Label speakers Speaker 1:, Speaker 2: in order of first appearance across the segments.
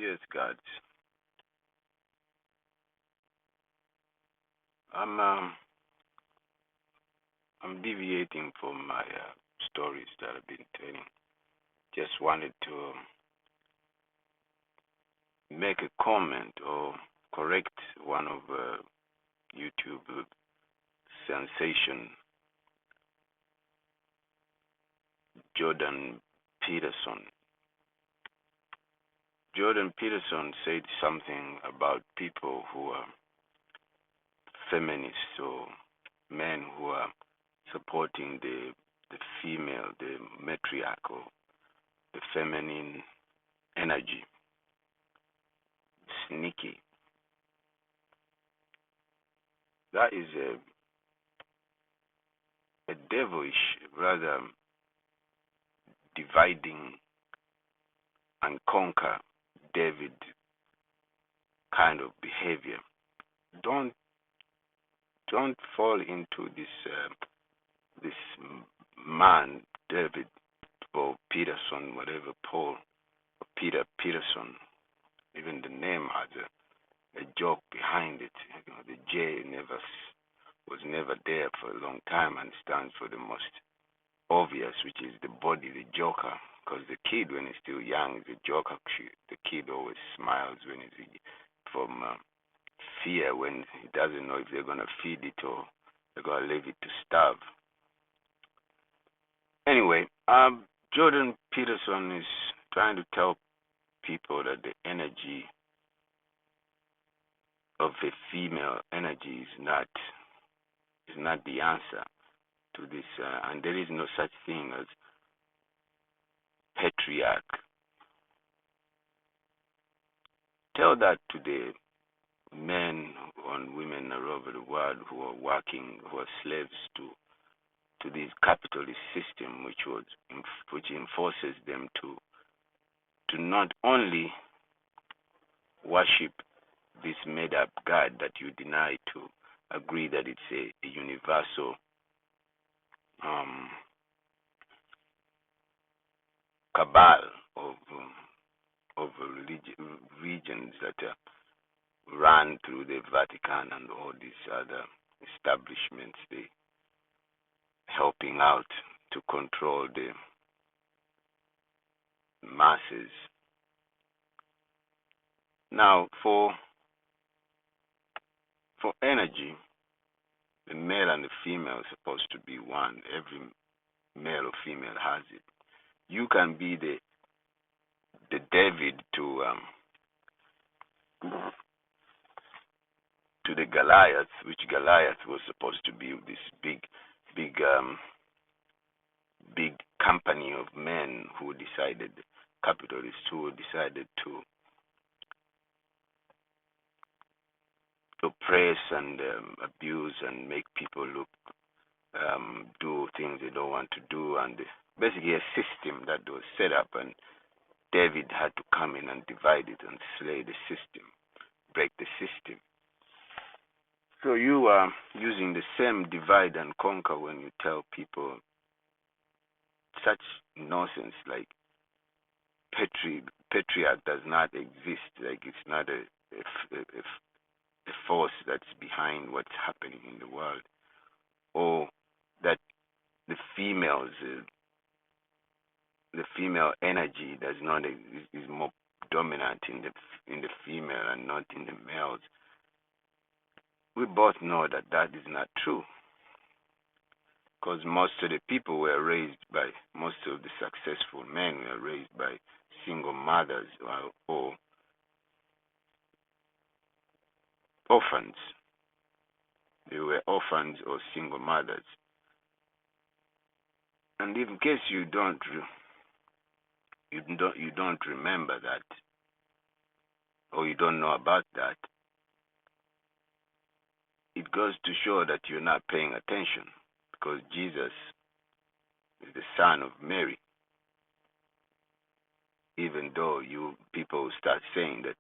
Speaker 1: Yes, God. I'm deviating from my stories that I've been telling. Just wanted to make a comment or correct one of YouTube sensation, Jordan Peterson. Jordan Peterson said something about people who are feminists or men who are supporting the female, the matriarch or the feminine energy. Sneaky. That is a devilish, rather dividing and conquer David kind of behavior. Don't don't fall into this man David or Peterson, whatever Paul or Peter Peterson. Even the name has a joke behind it. You know, the J was never there for a long time and stands for the most obvious, which is the body, the joker. Because the kid, when he's still young, is a joker. The kid always smiles when he's from fear, when he doesn't know if they're going to feed it or they're going to leave it to starve. Anyway, Jordan Peterson is trying to tell people that the energy of a female energy is not the answer to this, and there is no such thing as patriarch. Tell that to the men and women all over the world who are working, who are slaves to this capitalist system, which enforces them to not only worship this made-up God that you deny to agree that it's a universal cabal of regions that run through the Vatican and all these other establishments, they helping out to control the masses. Now, for energy, the male and the female are supposed to be one. Every male or female has it. You can be the David to the Goliath, which Goliath was supposed to be this big company of men who decided, capitalists who decided to oppress and abuse and make people do things they don't want to do, and basically a system that was set up, and David had to come in and divide it and slay the system, break the system. So you are using the same divide and conquer when you tell people such nonsense like patriarch does not exist, like it's not a force that's behind what's happening in the world, or that the female energy is more dominant in the female and not in the males. We both know that is not true, because most of the people were raised by, most of the successful men were raised by single mothers or orphans. They were orphans or single mothers. And in case you don't remember that, or you don't know about that, it goes to show that you're not paying attention, because Jesus is the son of Mary. Even though you people start saying that,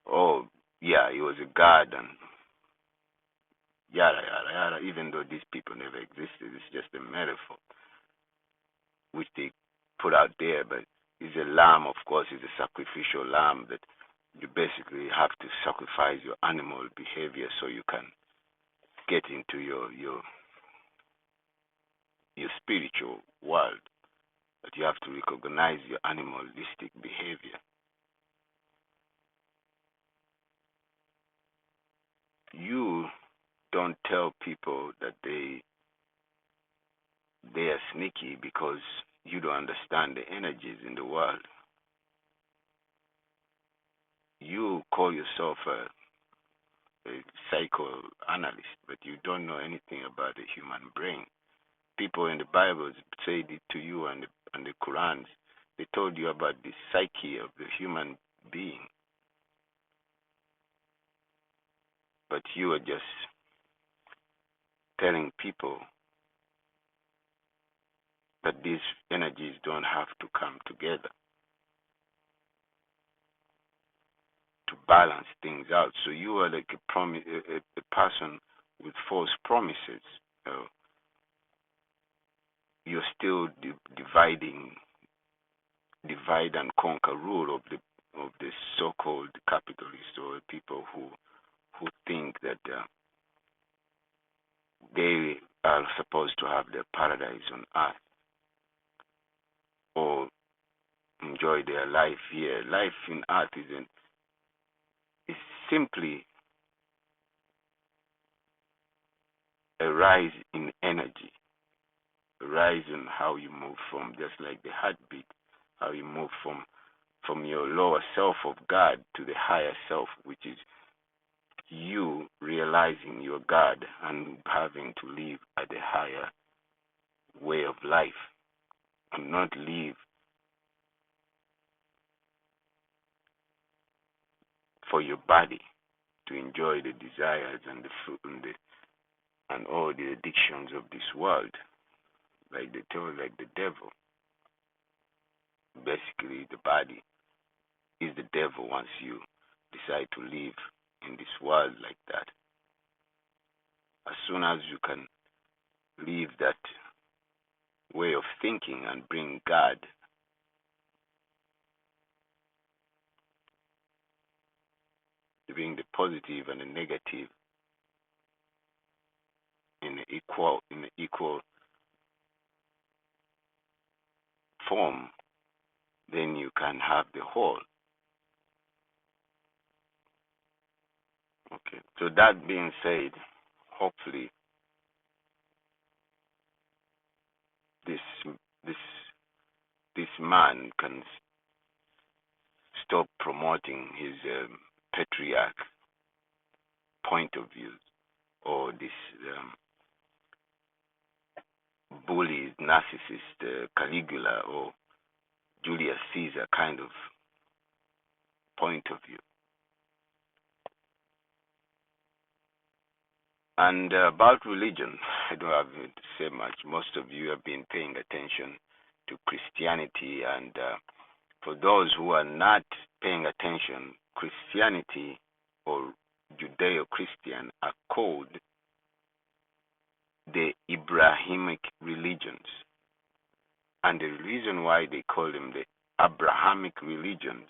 Speaker 1: oh yeah, he was a god and yada yada yada, even though these people never existed, it's just a metaphor which they put out there. But he's a lamb, of course, he's a sacrificial lamb that You basically have to sacrifice your animal behavior so you can get into your spiritual world. But you have to recognize your animalistic behavior. You don't tell people that they are sneaky because you don't understand the energies in the world. You call yourself a psychoanalyst, but you don't know anything about the human brain. People in the Bible said it to you, and the Qurans, they told you about the psyche of the human being. But you are just telling people that these energies don't have to come together to balance things out. So you are like a person with false promises. You're still divide and conquer rule of the so-called capitalists, or people who think that they are supposed to have their paradise on earth or enjoy their life here. Life in earth is simply a rise in energy, a rise in how you move from, just like the heartbeat, how you move from your lower self of God to the higher self, which is you realizing your God and having to live at a higher way of life and not live for your body to enjoy the desires and the food and all the addictions of this world, like they tell, like the devil. Basically, the body is the devil once you decide to live in this world like that. As soon as you can leave that way of thinking and bring God to bring the positive and the negative in the equal form, then you can have the whole. Okay. So that being said, hopefully this this this man can stop promoting his patriarch point of view, or this bully narcissist Caligula or Julius Caesar kind of point of view. And about religion, I don't have to say much. Most of you have been paying attention to Christianity, and for those who are not paying attention, Christianity or Judeo-Christian are called the Abrahamic religions. And the reason why they call them the Abrahamic religions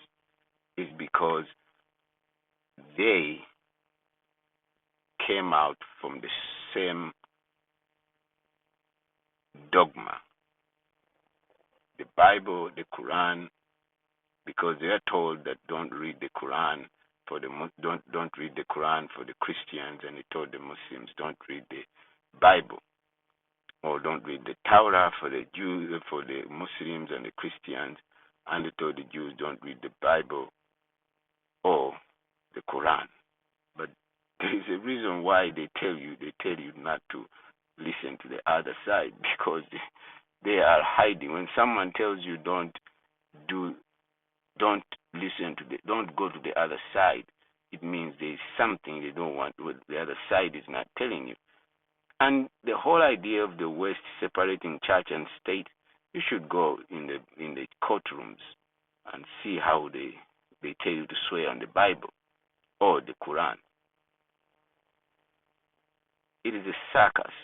Speaker 1: is because they came out from the same dogma. The Bible, the Quran, because they are told that don't read the Quran for the don't read the Quran for the Christians, and they told the Muslims don't read the Bible, or don't read the Torah for the Jews, for the Muslims and the Christians, and they told the Jews don't read the Bible or the Quran. But there is a reason why they tell you not to listen to the other side, because they are hiding. When someone tells you don't listen to don't go to the other side, it means there is something they don't want, what the other side is not telling you. And the whole idea of the West separating church and state, you should go in the courtrooms and see how they tell you to swear on the Bible or the Quran. It is a circus.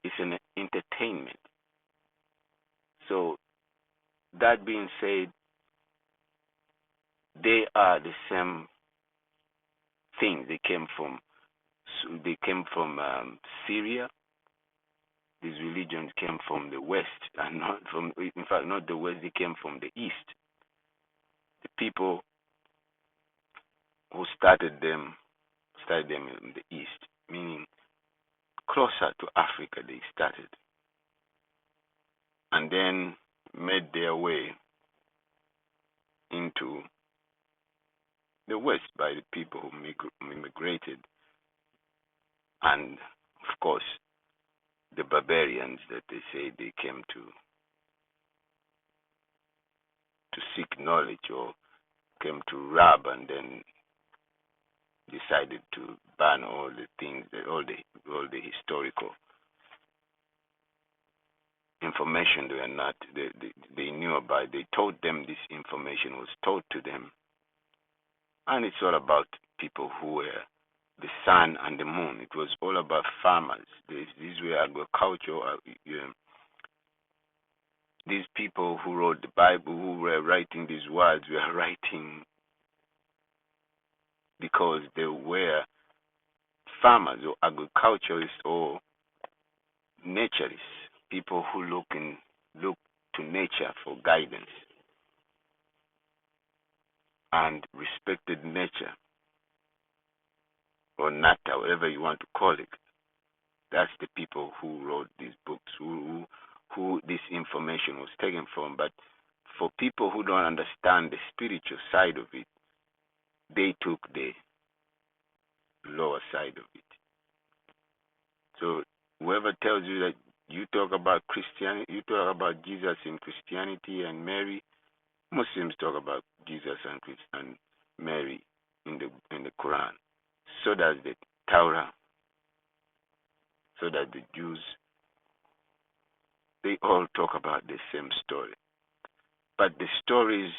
Speaker 1: It's an entertainment. So that being said, they are the same thing. They came from Syria. These religions came from the west, and not from, in fact, not the west. They came from the east. The people who started them in the east, meaning closer to Africa. They started, and then made their way into the west by the people who immigrated, and of course the barbarians that they say they came to seek knowledge, or came to rob, and then decided to ban all the things, all the historical information they knew about. They told them this information was taught to them, and it's all about people who were the sun and the moon. It was all about farmers. These were agricultural. These people who wrote the Bible, who were writing these words, were writing because they were farmers or agriculturists or naturists, people who look to nature for guidance and respected nature, or nata, whatever you want to call it. That's the people who wrote these books, who this information was taken from. But for people who don't understand the spiritual side of it, they took the lower side of it. So whoever tells you that you talk about Christianity, you talk about Jesus in Christianity and Mary, Muslims talk about Jesus and Mary in the Quran. So does the Torah. So does the Jews. They all talk about the same story. But the stories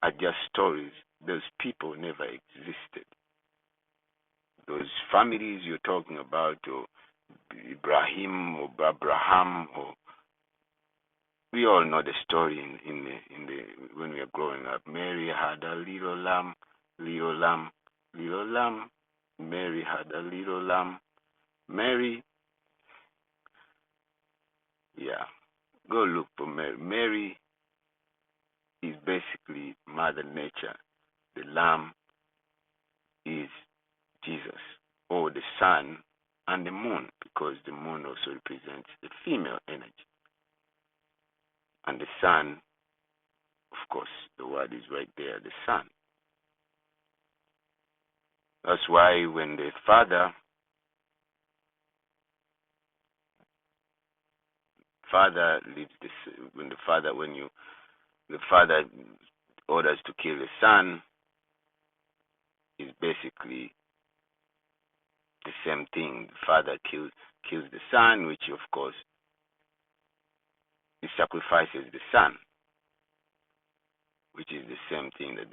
Speaker 1: are just stories. Those people never existed. Those families you're talking about, or Ibrahim or Abraham, or we all know the story in the when we are growing up. Mary had a little lamb, little lamb, little lamb. Mary had a little lamb. Mary, yeah, go look for Mary. Mary is basically Mother Nature. The lamb is Jesus, or the sun and the moon, because the moon also represents the female energy. And the sun, of course, the word is right there, the sun. That's why when the father leaves when the father orders to kill the son, is basically the same thing. The father kills the son, which of course he sacrifices the son, which is the same thing, that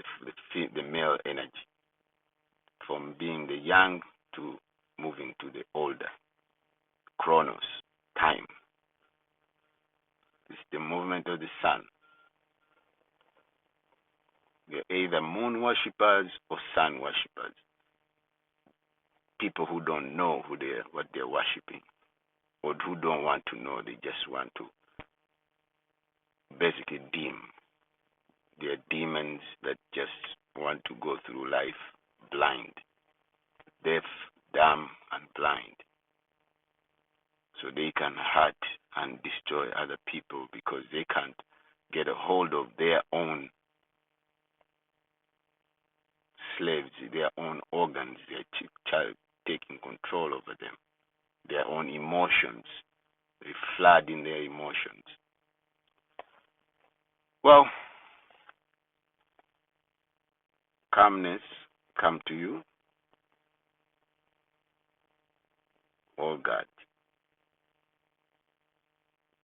Speaker 1: the male energy, from being the young to moving to the older. Chronos, time. It's the movement of the sun. They're either moon worshippers or sun worshippers. People who don't know what they're worshipping, or who don't want to know, they just want to basically dim. They're demons that just want to go through life blind, deaf, dumb, and blind, so they can hurt and destroy other people because they can't get a hold of their own slaves, their own organs, their child taking control over them, their own emotions. They flood in their emotions. Well, calmness come to you. Oh God.